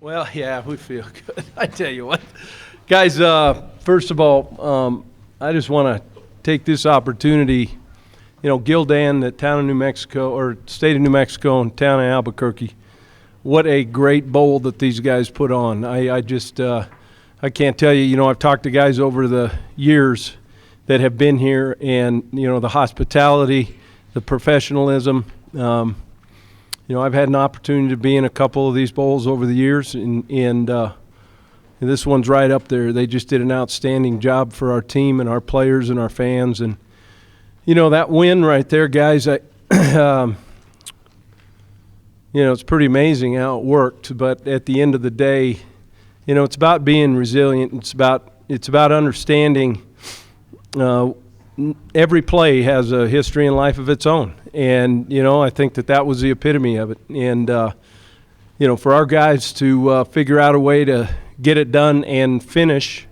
Well, yeah, we feel good. I tell you what. Guys, first of all, I just want to take this opportunity. Gildan, the town of New Mexico, or state of New Mexico and town of Albuquerque, what a great bowl that these guys put on. I can't tell you, I've talked to guys over the years that have been here, and, the hospitality, the professionalism. I've had an opportunity to be in a couple of these bowls over the years, and this one's right up there. They just did an outstanding job for our team and our players and our fans. And, that win right there, guys, it's pretty amazing how it worked. But at the end of the day, it's about being resilient. It's about understanding every play has a history and life of its own. And, I think that was the epitome of it. And, for our guys to figure out a way to get it done and finish,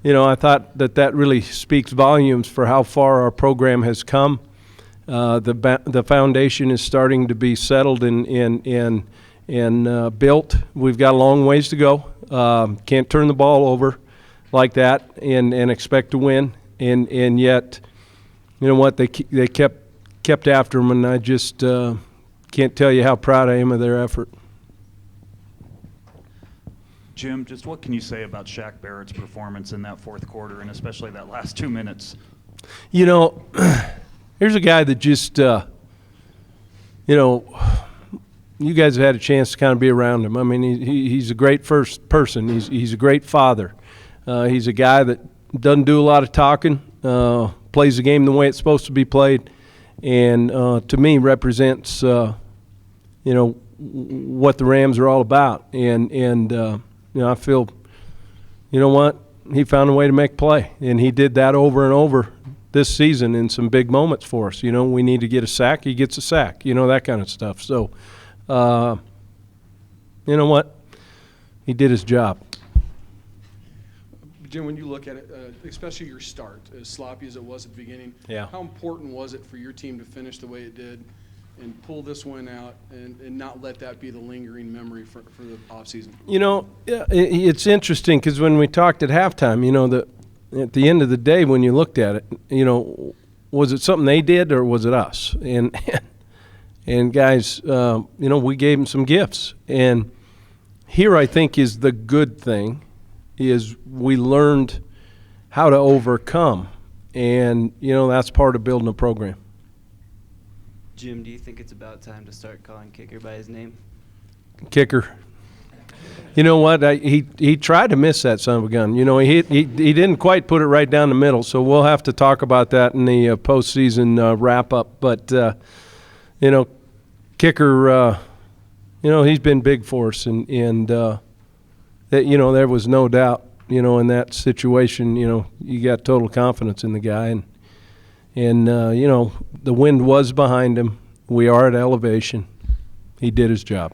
I thought that really speaks volumes for how far our program has come. The foundation is starting to be settled and built. We've got a long ways to go. Can't turn the ball over like that and expect to win. And yet, they kept after them, and I just can't tell you how proud I am of their effort. Jim, just what can you say about Shaq Barrett's performance in that fourth quarter, and especially that last 2 minutes? Here's a guy that just, you guys have had a chance to kind of be around him. I mean, he's a great first person. He's a great father. He's a guy that doesn't do a lot of talking, plays the game the way it's supposed to be played, and to me represents, what the Rams are all about. And I feel, he found a way to make play, and he did that over and over this season in some big moments for us. We need to get a sack, he gets a sack, that kind of stuff. So, he did his job. Jim, when you look at it, especially your start, as sloppy as it was at the beginning, how important was it for your team to finish the way it did and pull this one out and not let that be the lingering memory for the offseason? It's interesting because when we talked at halftime, at the end of the day when you looked at it, was it something they did or was it us? And guys, we gave them some gifts. And here I think is the good thing is we learned how to overcome. And, that's part of building a program. Jim, do you think it's about time to start calling Kicker by his name? Kicker. You know what? He tried to miss that son of a gun. He didn't quite put it right down the middle, so we'll have to talk about that in the postseason wrap-up. But, Kicker, he's been big for us, and that there was no doubt, in that situation, you got total confidence in the guy, and the wind was behind him. We are at elevation. He did his job.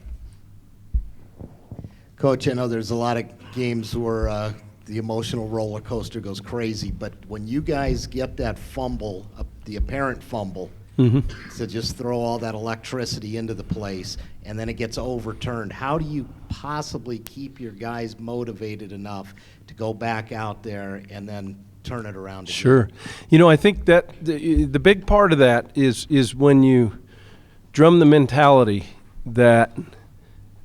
Coach, I know there's a lot of games where the emotional roller coaster goes crazy, but when you guys get that fumble, the apparent fumble, to just throw all that electricity into the place, and then it gets overturned, how do you possibly keep your guys motivated enough to go back out there and then turn it around again? Sure. I think that the big part of that is when you drum the mentality that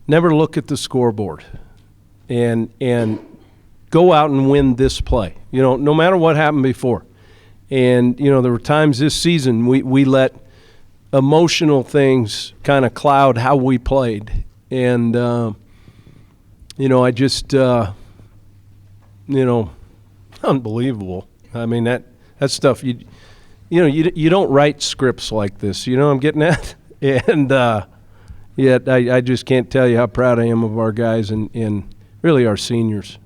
never look at the scoreboard and go out and win this play, no matter what happened before. And, there were times this season we let emotional things kind of cloud how we played. And, I just, unbelievable. I mean, that stuff, you don't write scripts like this. I'm getting at? And yet I just can't tell you how proud I am of our guys and really our seniors.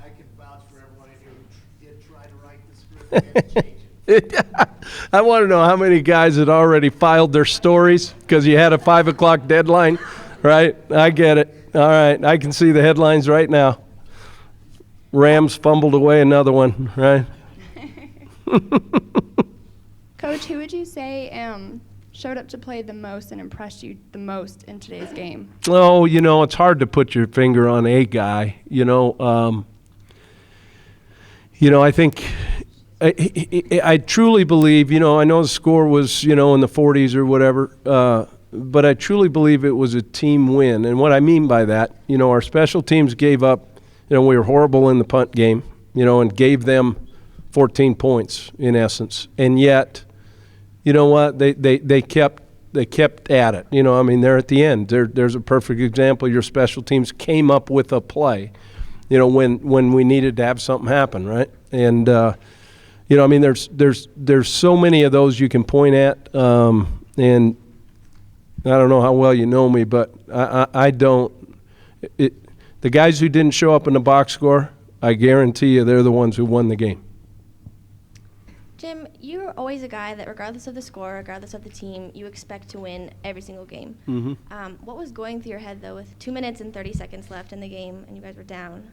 I can vouch for everyone in here who did try to write the script and change it. I want to know how many guys had already filed their stories because you had a 5 o'clock deadline, right? I get it. All right, I can see the headlines right now. Rams fumbled away another one, right? Coach, who would you say showed up to play the most and impressed you the most in today's game? Oh, it's hard to put your finger on a guy. I think I truly believe, I know the score was, in the 40s or whatever, but I truly believe it was a team win. And what I mean by that, our special teams gave up, we were horrible in the punt game, and gave them 14 points in essence. And yet, you know what, they kept at it. They're at the end. There's a perfect example. Your special teams came up with a play, when we needed to have something happen, right? And, there's so many of those you can point at, and I don't know how well you know me, but I don't. The guys who didn't show up in the box score, I guarantee you they're the ones who won the game. Jim, you're always a guy that regardless of the score, regardless of the team, you expect to win every single game. Mm-hmm. What was going through your head, though, with 2 minutes and 30 seconds left in the game and you guys were down?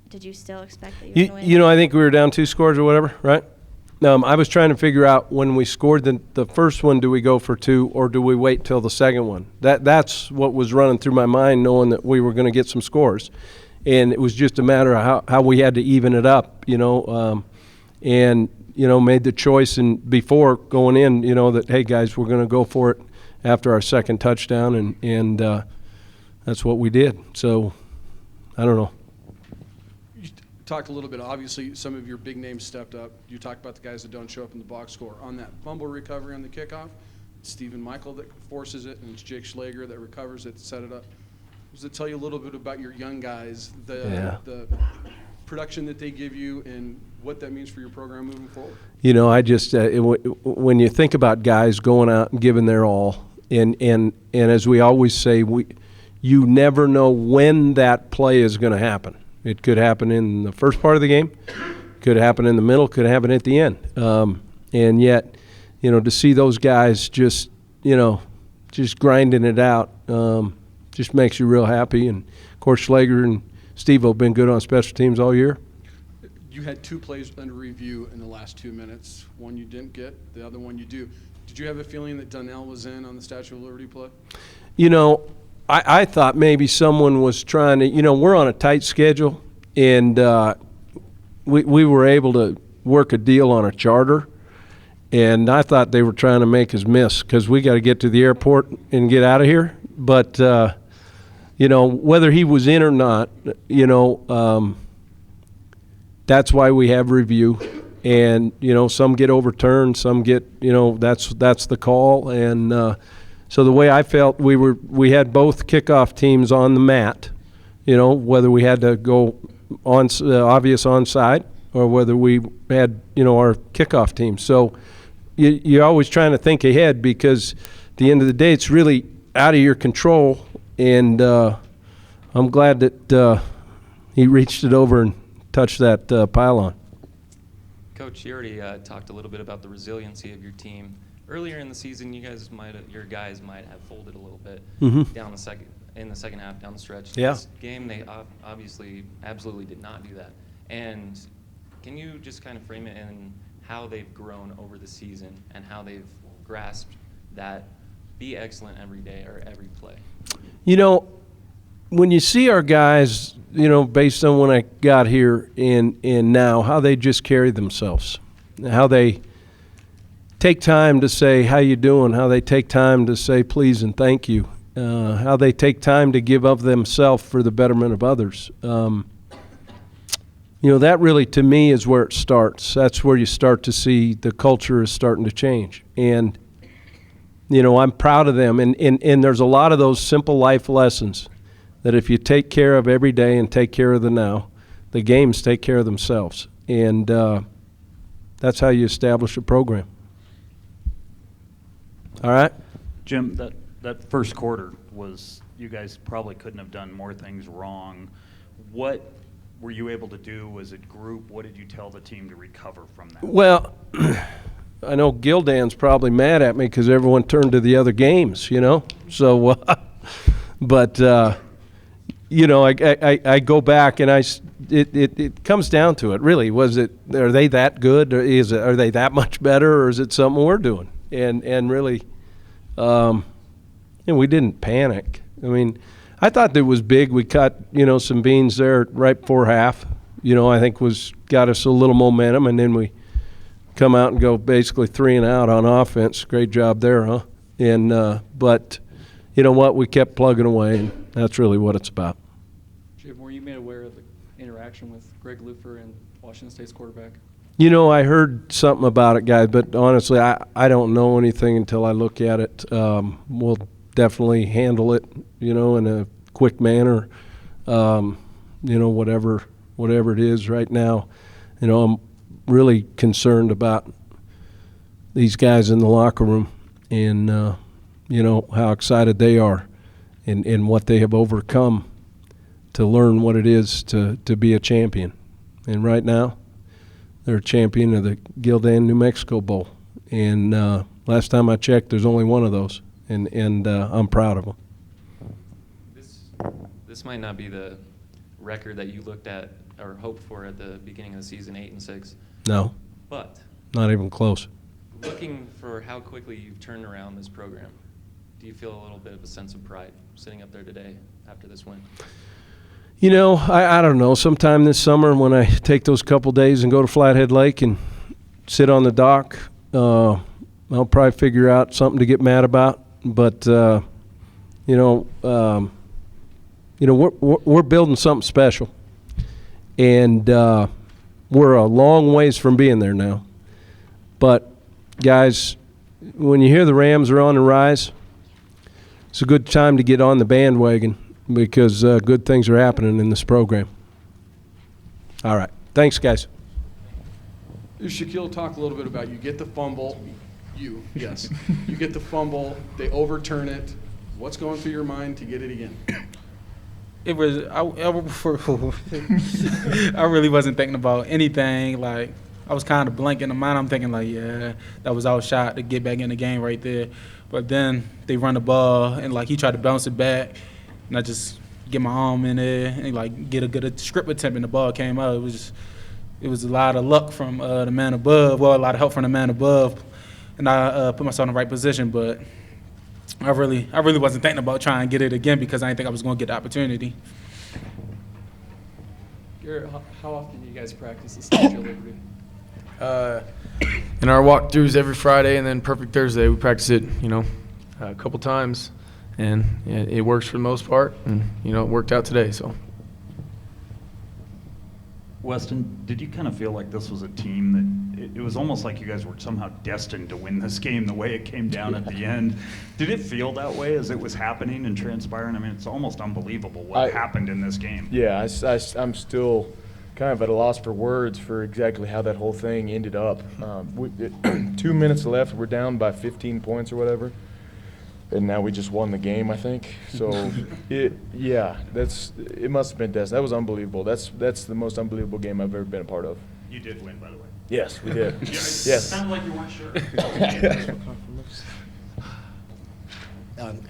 Did you still expect that you were going to win? I think we were down 2 scores or whatever, right? I was trying to figure out when we scored the first one, do we go for 2 or do we wait till the second one? That's what was running through my mind, knowing that we were going to get some scores. And it was just a matter of how we had to even it up, and made the choice and before going in, that, hey, guys, we're going to go for it after our second touchdown, and that's what we did. So, I don't know. You talked a little bit, obviously, some of your big names stepped up. You talked about the guys that don't show up in the box score. On that fumble recovery on the kickoff, it's Stephen Michael that forces it, and it's Jake Schlager that recovers it to set it up. Does it tell you a little bit about your young guys, the production that they give you, and what that means for your program moving forward? I just when you think about guys going out and giving their all, and as we always say, you never know when that play is going to happen. It could happen in the first part of the game, could happen in the middle, could happen at the end, and yet, to see those guys just grinding it out, just makes you real happy. And of course, Schlager and Steve have been good on special teams all year. You had 2 plays under review in the last 2 minutes. One you didn't get, the other one you do. Did you have a feeling that Donnell was in on the Statue of Liberty play? I thought maybe someone was trying to, we're on a tight schedule, and we were able to work a deal on a charter, and I thought they were trying to make us miss because we got to get to the airport and get out of here. But, whether he was in or not, that's why we have review. And, some get overturned, some get, that's the call. And so the way I felt, we had both kickoff teams on the mat, whether we had to go on obvious onside or whether we had, our kickoff team. So you're always trying to think ahead because at the end of the day, it's really out of your control. And I'm glad that he reached it over and touched that pylon. Coach, you already talked a little bit about the resiliency of your team. Earlier in the season, your guys might have folded a little bit down in the second half, down the stretch. Yeah. This game, they obviously absolutely did not do that. And can you just kind of frame it in how they've grown over the season and how they've grasped that be excellent every day or every play? When you see our guys, based on when I got here and now, how they just carry themselves, how they take time to say, how you doing, how they take time to say please and thank you, how they take time to give of themselves for the betterment of others. That really, to me, is where it starts. That's where you start to see the culture is starting to change. And, I'm proud of them. And there's a lot of those simple life lessons that if you take care of every day and take care of the now, the games take care of themselves. And that's how you establish a program. All right? Jim, that first quarter was, you guys probably couldn't have done more things wrong. What were you able to do as a group? What did you tell the team to recover from that? Well, I know Gildan's probably mad at me because everyone turned to the other games, So, but, I go back and it comes down to it, really. Are they that good? Or are they that much better? Or is it something we're doing? And really, And we didn't panic. I mean, I thought that was big. We cut, some beans there right before half. I think got us a little momentum, and then we come out and go basically 3 and out on offense. Great job there, huh? And but you know what? We kept plugging away, and that's really what it's about. Jim, were you made aware of the interaction with Greg Lufer and Washington State's quarterback? I heard something about it, guys, but honestly, I don't know anything until I look at it. We'll definitely handle it, in a quick manner. Whatever it is right now. I'm really concerned about these guys in the locker room and, how excited they are and what they have overcome to learn what it is to be a champion. And right now, they're a champion of the Gildan, New Mexico Bowl. And last time I checked, there's only one of those, and I'm proud of them. This might not be the record that you looked at or hoped for at the beginning of the season, 8-6. No. But not even close. Looking for how quickly you've turned around this program, do you feel a little bit of a sense of pride sitting up there today after this win? I don't know. Sometime this summer when I take those couple days and go to Flathead Lake and sit on the dock, I'll probably figure out something to get mad about. But, we're building something special. And we're a long ways from being there now. But, guys, when you hear the Rams are on the rise, it's a good time to get on the bandwagon because good things are happening in this program. All right. Thanks, guys. Shaquille, talk a little bit about you get the fumble. You get the fumble. They overturn it. What's going through your mind to get it again? It was I really wasn't thinking about anything. Like, I was kind of blank in the mind. I'm thinking like, yeah, that was our shot to get back in the game right there. But then they run the ball and he tried to bounce it back, and I just get my arm in there and get a good script attempt, and the ball came out. It was a lot of luck from the man above. Well, a lot of help from the man above, and I put myself in the right position. But I really wasn't thinking about trying to get it again because I didn't think I was going to get the opportunity. Garrett, how often do you guys practice the Statue of Liberty? In our walkthroughs every Friday, and then Perfect Thursday, we practice it, a couple times, and it works for the most part, and it worked out today. So, Weston, did you kind of feel like this was a team that it was almost like you guys were somehow destined to win this game the way it came down at the end? Did it feel that way as it was happening and transpiring? I mean, it's almost unbelievable what happened in this game. Yeah, I'm still kind of at a loss for words for exactly how that whole thing ended up. 2 minutes left, we're down by 15 points or whatever, and now we just won the game, I think. So, it must have been destined. That was unbelievable. That's the most unbelievable game I've ever been a part of. You did win, by the way. Yes, we did. Yes. It sounded like you weren't sure.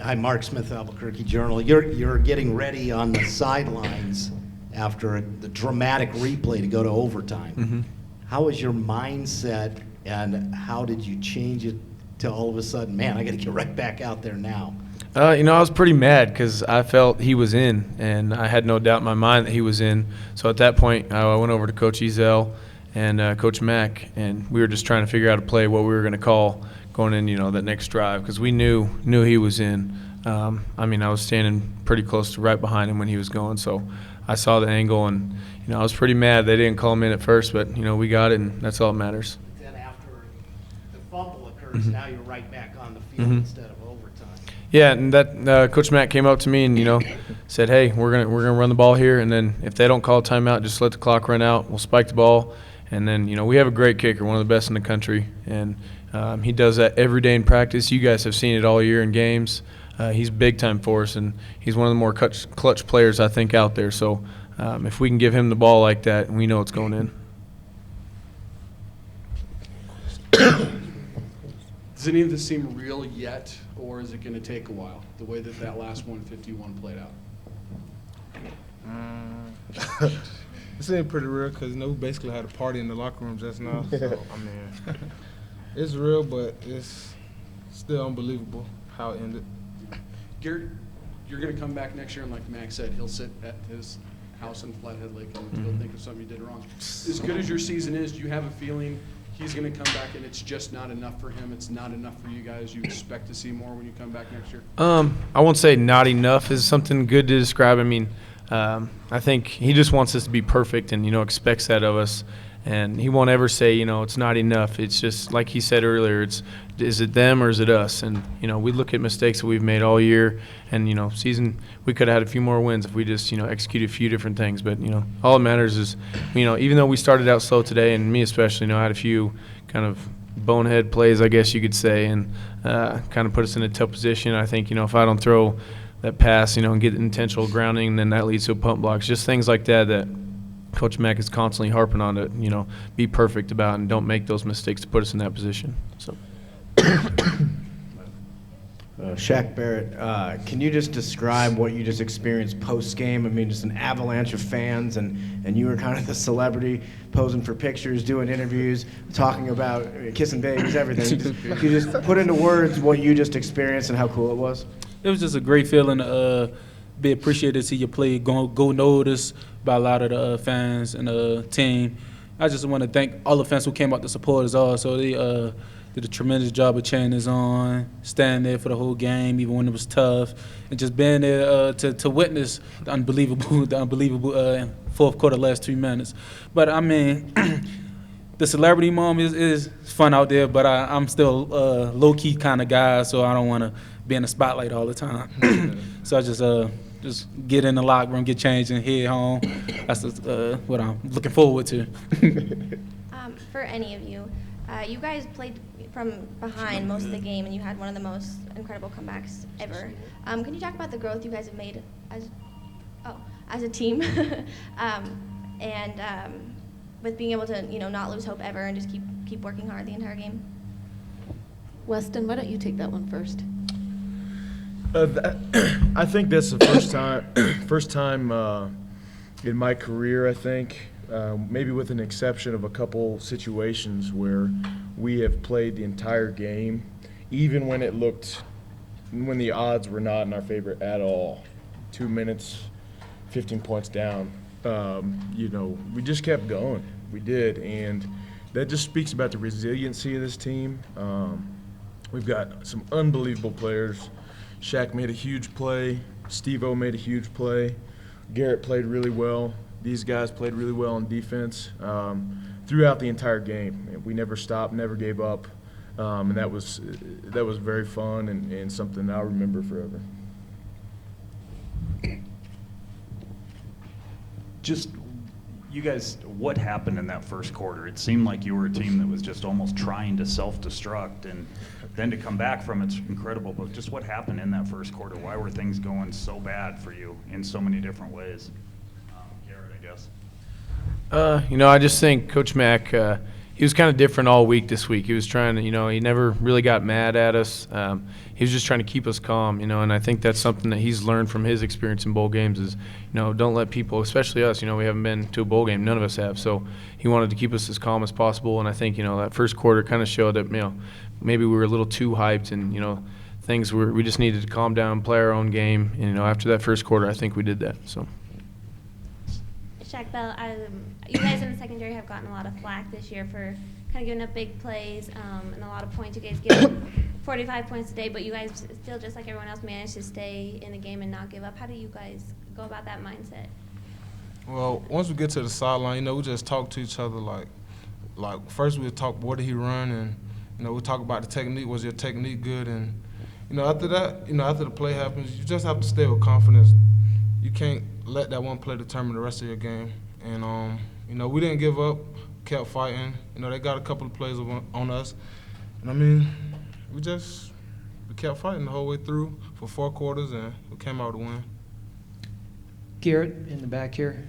Hi, Mark Smith, Albuquerque Journal. You're getting ready on the sidelines after the dramatic replay to go to overtime. Mm-hmm. How was your mindset, and how did you change it to all of a sudden, man, I got to get right back out there now? I was pretty mad because I felt he was in, and I had no doubt in my mind that he was in. So at that point, I went over to Coach Ezel and Coach Mack, and we were just trying to figure out a play, what we were going to call going in, that next drive, because we knew he was in. I was standing pretty close to right behind him when he was going, so I saw the angle, and I was pretty mad they didn't call him in at first, but we got it, and that's all that matters. Then after the fumble occurs, now you're right back on the field instead of overtime. Yeah, and that Coach Matt came up to me and said, "Hey, we're gonna run the ball here, and then if they don't call a timeout, just let the clock run out. We'll spike the ball, and then we have a great kicker, one of the best in the country, and he does that every day in practice. You guys have seen it all year in games. He's big time for us, and he's one of the more clutch players I think out there. So if we can give him the ball like that, we know it's going in." Does any of this seem real yet, or is it going to take a while, the way that last 151 played out? It seemed pretty real because we basically had a party in the locker room just now. So, it's real, but it's still unbelievable how it ended. Garrett, you're going to come back next year, and like Max said, he'll sit at his house in Flathead Lake and he'll think of something you did wrong. As good as your season is, do you have a feeling he's going to come back and it's just not enough for him? It's not enough for you guys. You expect to see more when you come back next year? I won't say not enough is something good to describe. I mean, I think he just wants us to be perfect and, expects that of us. And he won't ever say, it's not enough. It's just like he said earlier, is it them or is it us? And, we look at mistakes that we've made all year. And, season, we could have had a few more wins if we just, executed a few different things. But, all that matters is, even though we started out slow today, and me especially, I had a few kind of bonehead plays, I guess you could say, and kind of put us in a tough position. I think, if I don't throw that pass, and get intentional grounding, then that leads to a pump blocks. Just things like that Coach Mack is constantly harping on to, be perfect about and don't make those mistakes to put us in that position. So, Shaq Barrett, can you just describe what you just experienced post-game? I mean, just an avalanche of fans, and you were kind of the celebrity, posing for pictures, doing interviews, talking about kissing babies, everything. Can you just put into words what you just experienced and how cool it was? It was just a great feeling to be appreciated to see your play go noticed by a lot of the fans and the team. I just want to thank all the fans who came out to support us all. So they did a tremendous job of cheering us on, standing there for the whole game, even when it was tough, and just being there to witness the unbelievable fourth quarter, last 3 minutes. But I mean, the celebrity moment is fun out there, but I'm still a low-key kind of guy, so I don't want to be in the spotlight all the time. So I just get in the locker room, get changed, and head home. That's what I'm looking forward to. For any of you, you guys played from behind most of the game, and you had one of the most incredible comebacks ever. Can you talk about the growth you guys have made as a team, and with being able to not lose hope ever and just keep working hard the entire game? Weston, why don't you take that one first? I think that's the first time in my career, I think, maybe with an exception of a couple situations where we have played the entire game, even when when the odds were not in our favor at all. 2 minutes, 15 points down. We just kept going. We did, and that just speaks about the resiliency of this team. We've got some unbelievable players. Shaq made a huge play. Steve-O made a huge play. Garrett played really well. These guys played really well on defense throughout the entire game. We never stopped, never gave up, and that was very fun and something I'll remember forever. Just, you guys, what happened in that first quarter? It seemed like you were a team that was just almost trying to self-destruct, and then to come back from it's incredible. But just what happened in that first quarter? Why were things going so bad for you in so many different ways? Garrett, I guess. I just think Coach Mack, he was kind of different all week this week. He was trying to, he never really got mad at us. He was just trying to keep us calm, and I think that's something that he's learned from his experience in bowl games is, don't let people, especially us, we haven't been to a bowl game. None of us have. So he wanted to keep us as calm as possible, and I think, that first quarter kind of showed that, maybe we were a little too hyped and, we just needed to calm down, play our own game. And, after that first quarter, I think we did that. So. Shaq Bell, you guys in the secondary have gotten a lot of flack this year for kind of giving up big plays and a lot of points. You guys give 45 points a day, but you guys still, just like everyone else, managed to stay in the game and not give up. How do you guys go about that mindset? Well, once we get to the sideline, we just talk to each other like first we talk, what did he run, and we talk about the technique. Was your technique good? And after that, after the play happens, you just have to stay with confidence. You can't let that one play determine the rest of your game. And we didn't give up, kept fighting. They got a couple of plays on us, and we kept fighting the whole way through for 4 quarters, and we came out to win. Garrett, in the back here.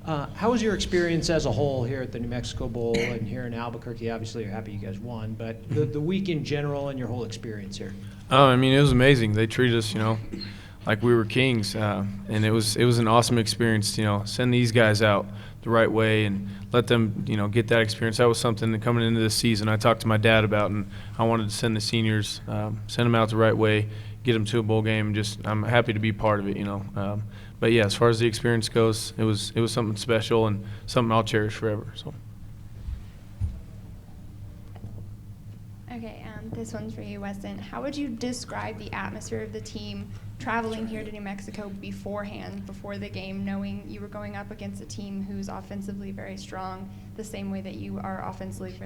How was your experience as a whole here at the New Mexico Bowl and here in Albuquerque? Obviously, you're happy you guys won, but the week in general and your whole experience here. It was amazing. They treated us, like we were kings, and it was an awesome experience. Send these guys out the right way and let them, get that experience. That was something that coming into this season I talked to my dad about, and I wanted to send the seniors, send them out the right way, get them to a bowl game. I'm happy to be part of it, But yeah, as far as the experience goes, it was something special and something I'll cherish forever. So. Okay, this one's for you, Weston. How would you describe the atmosphere of the team traveling here to New Mexico beforehand, before the game, knowing you were going up against a team who's offensively very strong, the same way that you are offensively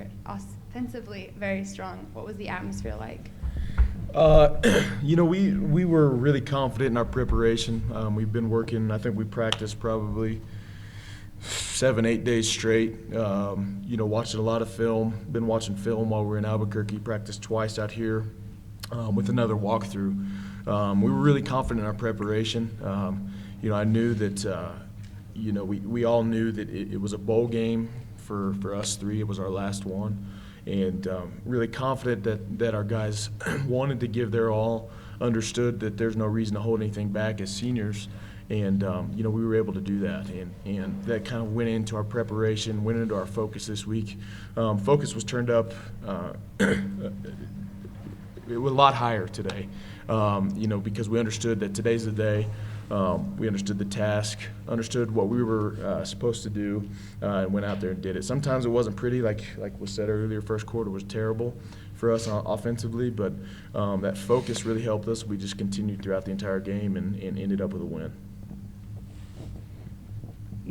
very strong? What was the atmosphere like? We were really confident in our preparation. We've been working. I think we practiced probably 7-8 days straight. Watching a lot of film. Been watching film while we were in Albuquerque. Practiced twice out here with another walkthrough. We were really confident in our preparation. I knew that. We all knew that it was a bowl game for us three. It was our last one. And really confident that our guys wanted to give their all, understood that there's no reason to hold anything back as seniors, and we were able to do that, and that kind of went into our preparation, went into our focus this week. Focus was turned up it was a lot higher today, because we understood that today's the day. We understood the task, understood what we were supposed to do, and went out there and did it. Sometimes it wasn't pretty, like was said earlier. First quarter was terrible for us offensively, but that focus really helped us. We just continued throughout the entire game and ended up with a win.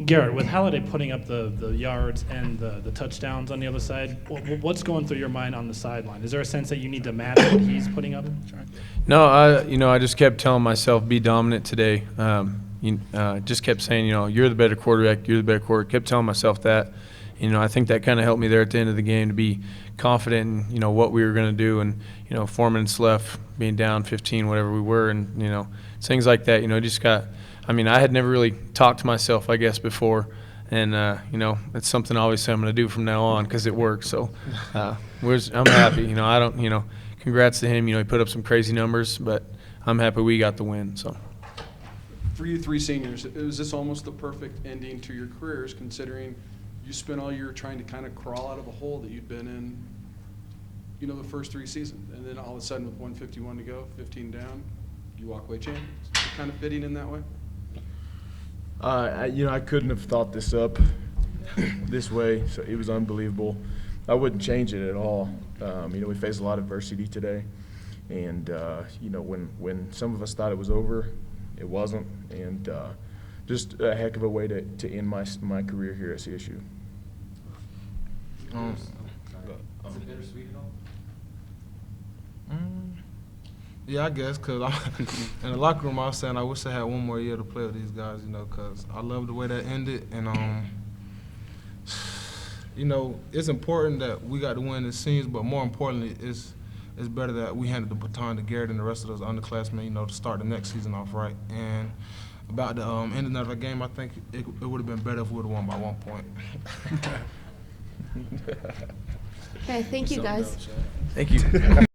Garrett, with Halliday putting up the yards and the touchdowns on the other side, what's going through your mind on the sideline? Is there a sense that you need to match what he's putting up? No, I just kept telling myself, be dominant today. Just kept saying, you're the better quarterback, you're the better quarterback. Kept telling myself that. I think that kind of helped me there at the end of the game to be confident in, what we were going to do. And, Foreman and Sleff being down 15, whatever we were, and, things like that, just got – I had never really talked to myself, I guess, before, and it's something I always say I'm going to do from now on because it works. So I'm happy. I don't. Congrats to him. He put up some crazy numbers, but I'm happy we got the win. So. For you three seniors, was this almost the perfect ending to your careers, considering you spent all year trying to kind of crawl out of a hole that you'd been in, the first three seasons, and then all of a sudden with 151 to go, 15 down, you walk away champions. Is it kind of fitting in that way? I couldn't have thought this up this way, so it was unbelievable. I wouldn't change it at all. We faced a lot of adversity today, and when some of us thought it was over, it wasn't, and just a heck of a way to end my career here at CSU. Is it bittersweet at all? Yeah, I guess, because in the locker room I was saying I wish I had one more year to play with these guys, because I love the way that ended. And, it's important that we got to win the seniors, but more importantly, it's better that we handed the baton to Garrett and the rest of those underclassmen, to start the next season off right. And about the ending of the game, I think it would have been better if we would have won by 1 point. Okay, thank you, guys. Thank you.